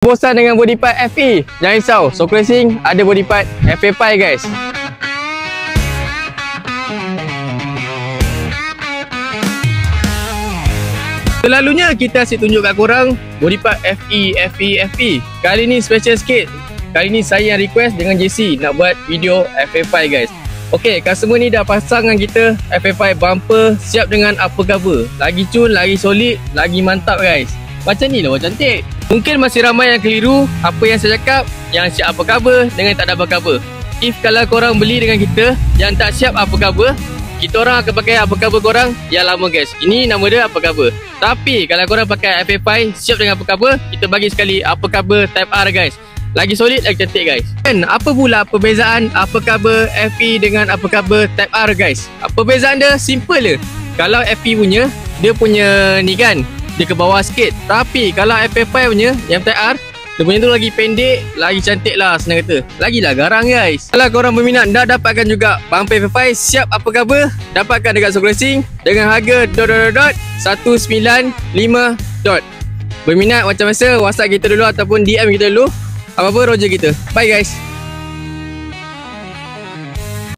Bosan dengan body part FE? Jangan risau, Soko Racing ada body part FA5 guys. Selalunya kita asyik tunjuk kat korang body part FE. Kali ni special sikit. Kali ni saya yang request dengan JC nak buat video FA5 guys. Ok, customer ni dah pasang dengan kita FA5 bumper siap dengan upper cover. Lagi cun, lagi solid, lagi mantap guys. Macam ni lah orang cantik. Mungkin masih ramai yang keliru apa yang saya cakap, yang siap upper cover dengan tak ada upper cover. If kalau korang beli dengan kita yang tak siap upper cover, kita orang akan pakai upper cover korang yang lama guys. Ini nama dia upper cover. Tapi kalau korang pakai FA5 siap dengan upper cover, kita bagi sekali upper cover type R guys. Lagi solid, lagi cantik guys. Dan apa pula perbezaan upper cover FE dengan upper cover type R guys? Perbezaan dia simple je. Kalau FE punya, dia punya ni kan, dia ke bawah sikit. Tapi kalau FA5 punya yang type R, dia punya tu lagi pendek, lagi cantik lah senang kata. Lagilah garang guys. Kalau korang berminat nak dapatkan juga bumper FA5 siap upper cover, dapatkan dekat Soko Racing dengan harga $195. Berminat macam biasa WhatsApp kita dulu ataupun DM kita dulu. Apa-apa roger kita. Bye guys.